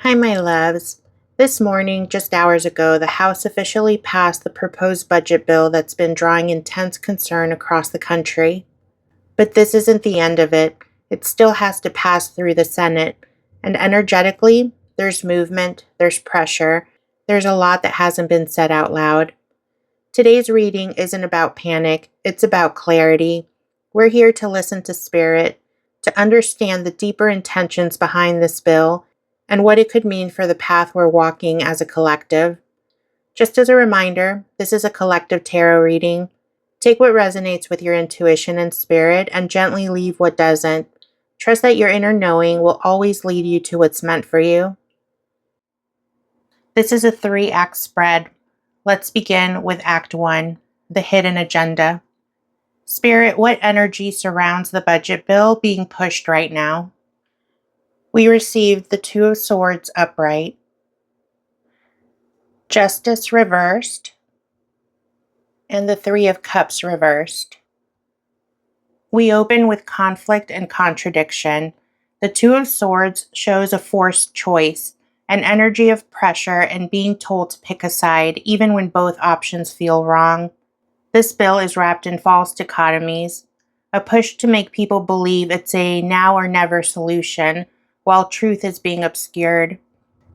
Hi, my loves. This morning, just hours ago, the House officially passed the proposed budget bill that's been drawing intense concern across the country. But this isn't the end of it. It still has to pass through the Senate. And energetically, there's movement, there's pressure, there's a lot that hasn't been said out loud. Today's reading isn't about panic, it's about clarity. We're here to listen to spirit, to understand the deeper intentions behind this bill and what it could mean for the path we're walking as a collective. Just as a reminder, this is a collective tarot reading. Take what resonates with your intuition and spirit and gently leave what doesn't. Trust that your inner knowing will always lead you to what's meant for you. This is a 3-act spread. Let's begin with Act 1, the hidden agenda. Spirit, what energy surrounds the budget bill being pushed right now? We received the Two of Swords upright, Justice reversed, and the Three of Cups reversed. We open with conflict and contradiction. The Two of Swords shows a forced choice, an energy of pressure and being told to pick a side even when both options feel wrong. This bill is wrapped in false dichotomies, a push to make people believe it's a now or never solution, while truth is being obscured.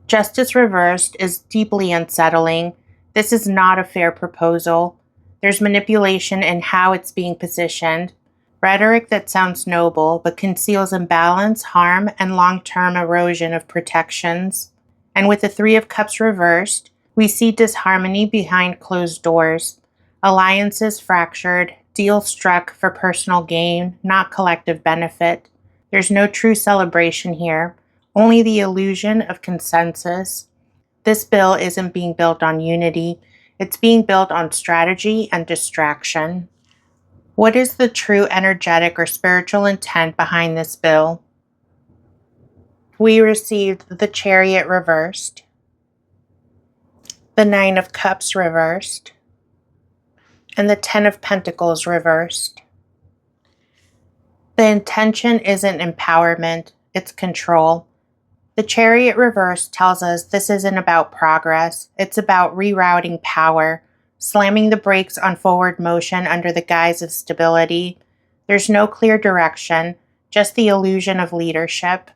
Justice reversed is deeply unsettling. This is not a fair proposal. There's manipulation in how it's being positioned, rhetoric that sounds noble but conceals imbalance, harm, and long-term erosion of protections. And with the Three of Cups reversed, we see disharmony behind closed doors, alliances fractured, deals struck for personal gain, not collective benefit. There's no true celebration here, only the illusion of consensus. This bill isn't being built on unity, it's being built on strategy and distraction. What is the true energetic or spiritual intent behind this bill? We received the Chariot reversed, the Nine of Cups reversed, and the Ten of Pentacles reversed. The intention isn't empowerment, it's control. The Chariot reverse tells us this isn't about progress, it's about rerouting power, slamming the brakes on forward motion under the guise of stability. There's no clear direction, just the illusion of leadership.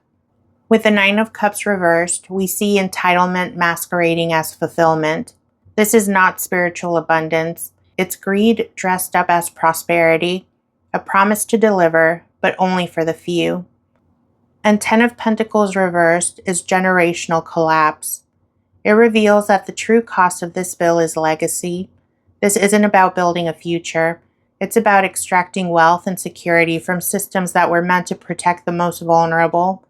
With the Nine of Cups reversed, we see entitlement masquerading as fulfillment. This is not spiritual abundance, it's greed dressed up as prosperity, a promise to deliver, but only for the few. And Ten of Pentacles reversed is generational collapse. It reveals that the true cost of this bill is legacy. This isn't about building a future. It's about extracting wealth and security from systems that were meant to protect the most vulnerable.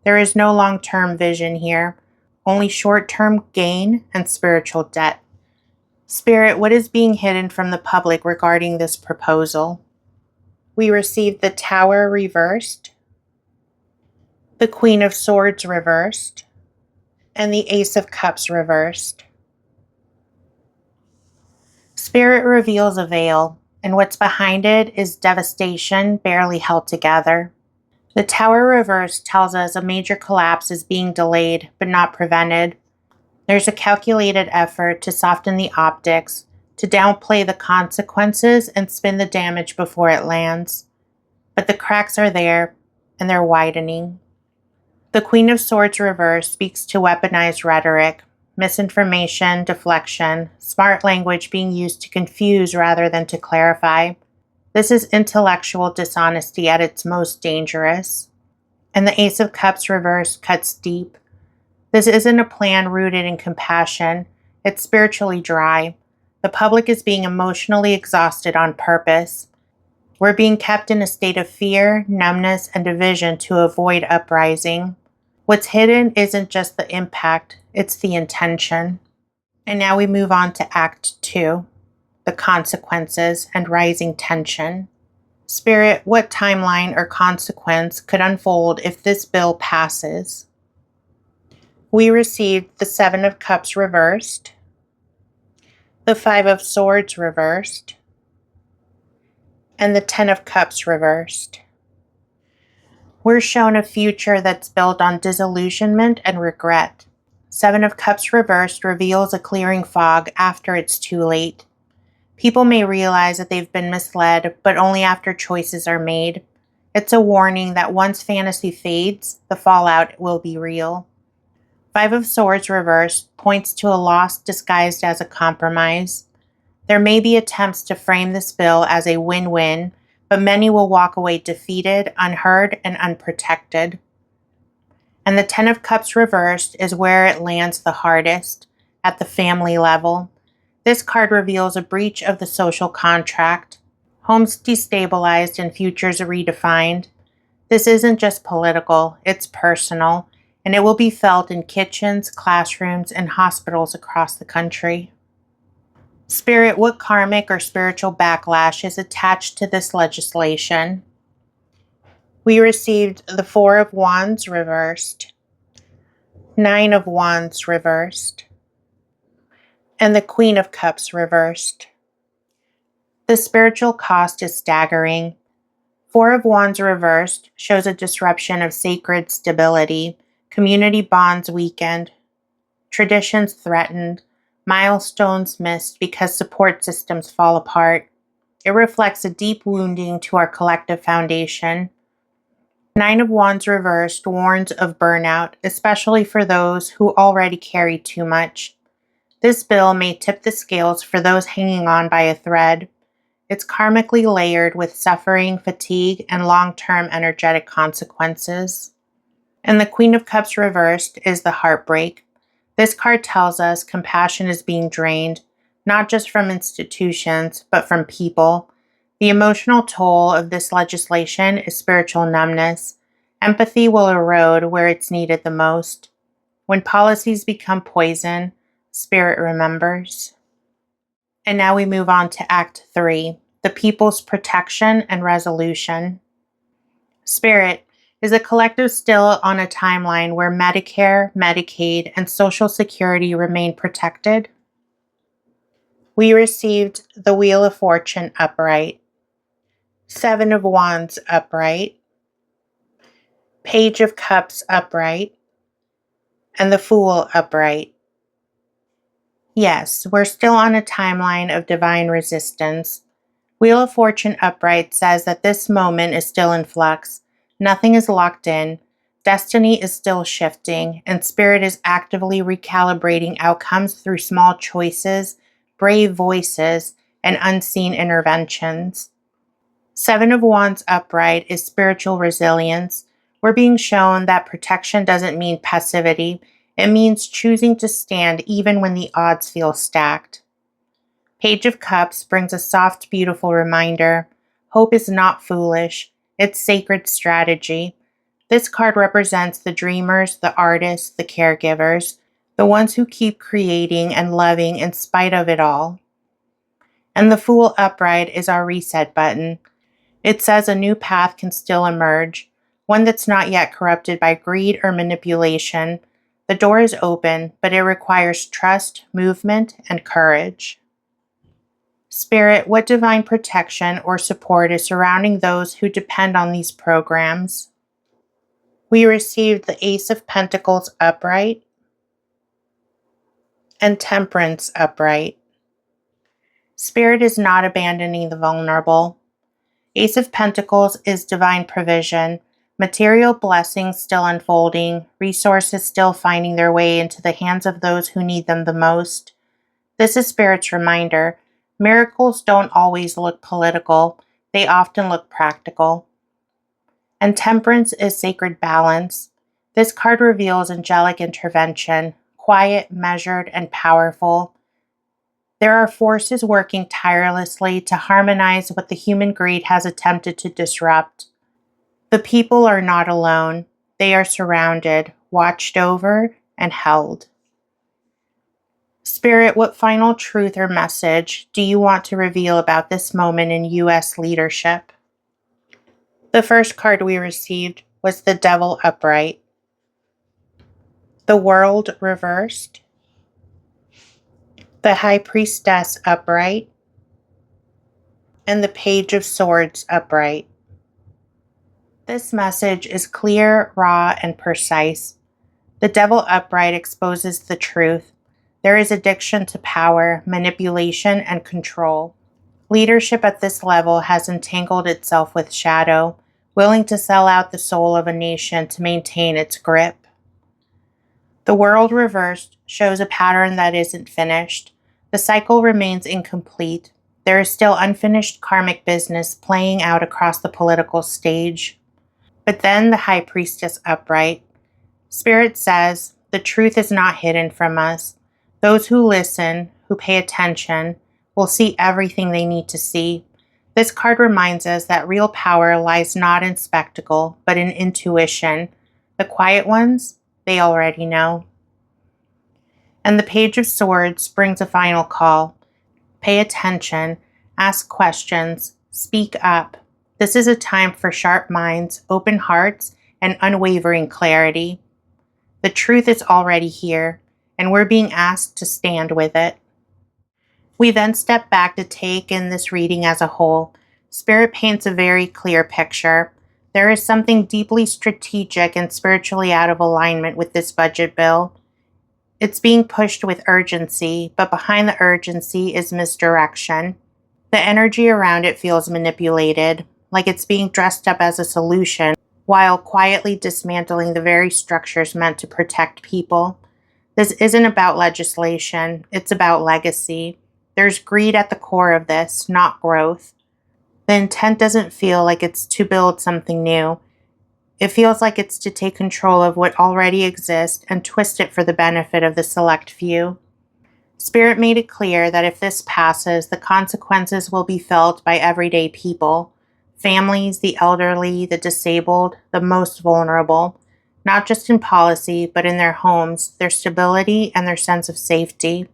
There is no long-term vision here, only short-term gain and spiritual debt. Spirit, what is being hidden from the public regarding this proposal? We received the Tower reversed, the Queen of Swords reversed, and the Ace of Cups reversed. Spirit reveals a veil, and what's behind it is devastation barely held together. The Tower reversed tells us a major collapse is being delayed but not prevented. There's a calculated effort to soften the optics, to downplay the consequences and spin the damage before it lands. But the cracks are there, and they're widening. The Queen of Swords reversed speaks to weaponized rhetoric, misinformation, deflection, smart language being used to confuse rather than to clarify. This is intellectual dishonesty at its most dangerous. And the Ace of Cups reversed cuts deep. This isn't a plan rooted in compassion, it's spiritually dry. The public is being emotionally exhausted on purpose. We're being kept in a state of fear, numbness, and division to avoid uprising. What's hidden isn't just the impact, it's the intention. And now we move on to Act 2, the consequences and rising tension. Spirit, what timeline or consequence could unfold if this bill passes? We received the Seven of Cups reversed, the Five of Swords reversed, and the Ten of Cups reversed. We're shown a future that's built on disillusionment and regret. Seven of Cups reversed reveals a clearing fog after it's too late. People may realize that they've been misled, but only after choices are made. It's a warning that once fantasy fades, the fallout will be real. Five of Swords reversed points to a loss disguised as a compromise. There may be attempts to frame this bill as a win-win, but many will walk away defeated, unheard, and unprotected. And the Ten of Cups reversed is where it lands the hardest, at the family level. This card reveals a breach of the social contract, homes destabilized and futures redefined. This isn't just political, it's personal, and it will be felt in kitchens, classrooms, and hospitals across the country. Spirit, what karmic or spiritual backlash is attached to this legislation? We received the Four of Wands reversed, Nine of Wands reversed, and the Queen of Cups reversed. The spiritual cost is staggering. Four of Wands reversed shows a disruption of sacred stability, community bonds weakened, traditions threatened, milestones missed because support systems fall apart. It reflects a deep wounding to our collective foundation. Nine of Wands reversed warns of burnout, especially for those who already carry too much. This bill may tip the scales for those hanging on by a thread. It's karmically layered with suffering, fatigue, and long-term energetic consequences. And the Queen of Cups reversed is the heartbreak. This card tells us compassion is being drained, not just from institutions, but from people. The emotional toll of this legislation is spiritual numbness. Empathy will erode where it's needed the most. When policies become poison, spirit remembers. And now we move on to Act 3, the people's protection and resolution. Spirit, is a collective still on a timeline where Medicare, Medicaid, and Social Security remain protected? We received the Wheel of Fortune upright, Seven of Wands upright, Page of Cups upright, and the Fool upright. Yes, we're still on a timeline of divine resistance. Wheel of Fortune upright says that this moment is still in flux. Nothing is locked in. Destiny is still shifting, and spirit is actively recalibrating outcomes through small choices, brave voices, and unseen interventions. Seven of Wands upright is spiritual resilience. We're being shown that protection doesn't mean passivity. It means choosing to stand even when the odds feel stacked. Page of Cups brings a soft, beautiful reminder. Hope is not foolish. It's sacred strategy. This card represents the dreamers, the artists, the caregivers, the ones who keep creating and loving in spite of it all. And the Fool upright is our reset button. It says a new path can still emerge, one that's not yet corrupted by greed or manipulation. The door is open, but it requires trust, movement, and courage. Spirit, what divine protection or support is surrounding those who depend on these programs? We received the Ace of Pentacles upright and Temperance upright. Spirit is not abandoning the vulnerable. Ace of Pentacles is divine provision, material blessings still unfolding, resources still finding their way into the hands of those who need them the most. This is Spirit's reminder. Miracles don't always look political, they often look practical. And Temperance is sacred balance. This card reveals angelic intervention, quiet, measured, and powerful. There are forces working tirelessly to harmonize what the human greed has attempted to disrupt. The people are not alone. They are surrounded, watched over, and held. Spirit, what final truth or message do you want to reveal about this moment in U.S. leadership? The first card we received was the Devil upright, the World reversed, the High Priestess upright, and the Page of Swords upright. This message is clear, raw, and precise. The devil upright exposes the truth. There is addiction to power, manipulation, and control. Leadership at this level has entangled itself with shadow, willing to sell out the soul of a nation to maintain its grip. The world reversed shows a pattern that isn't finished. The cycle remains incomplete. There is still unfinished karmic business playing out across the political stage. But then the high priestess upright. Spirit says, the truth is not hidden from us. Those who listen, who pay attention, will see everything they need to see. This card reminds us that real power lies not in spectacle, but in intuition. The quiet ones, they already know. And the Page of Swords brings a final call. Pay attention, ask questions, speak up. This is a time for sharp minds, open hearts, and unwavering clarity. The truth is already here, and we're being asked to stand with it. We then step back to take in this reading as a whole. Spirit paints a very clear picture. There is something deeply strategic and spiritually out of alignment with this budget bill. It's being pushed with urgency, but behind the urgency is misdirection. The energy around it feels manipulated, like it's being dressed up as a solution, while quietly dismantling the very structures meant to protect people. This isn't about legislation, it's about legacy. There's greed at the core of this, not growth. The intent doesn't feel like it's to build something new. It feels like it's to take control of what already exists and twist it for the benefit of the select few. Spirit made it clear that if this passes, the consequences will be felt by everyday people. Families, the elderly, the disabled, the most vulnerable, not just in policy, but in their homes, their stability, and their sense of safety.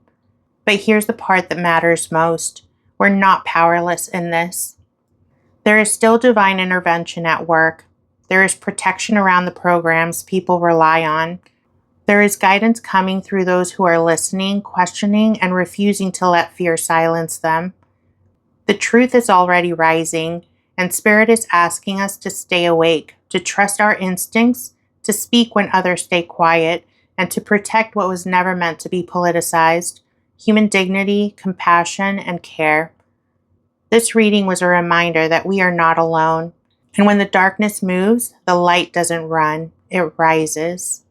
But here's the part that matters most. We're not powerless in this. There is still divine intervention at work. There is protection around the programs people rely on. There is guidance coming through those who are listening, questioning, and refusing to let fear silence them. The truth is already rising, and Spirit is asking us to stay awake, to trust our instincts, to speak when others stay quiet, and to protect what was never meant to be politicized: human dignity, compassion, and care. This reading was a reminder that we are not alone. And when the darkness moves, the light doesn't run, it rises.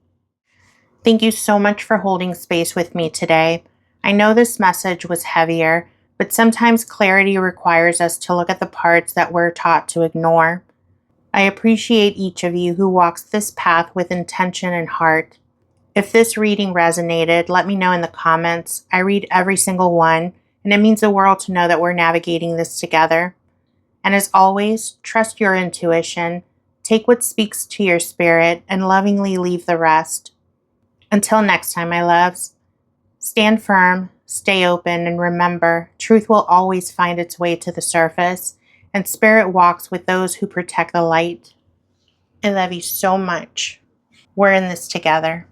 Thank you so much for holding space with me today. I know this message was heavier, but sometimes clarity requires us to look at the parts that we're taught to ignore. I appreciate each of you who walks this path with intention and heart. If this reading resonated, let me know in the comments. I read every single one, and it means the world to know that we're navigating this together. And as always, trust your intuition, take what speaks to your spirit, and lovingly leave the rest. Until next time, my loves, stand firm, stay open, and remember, truth will always find its way to the surface, and spirit walks with those who protect the light. I love you so much. We're in this together.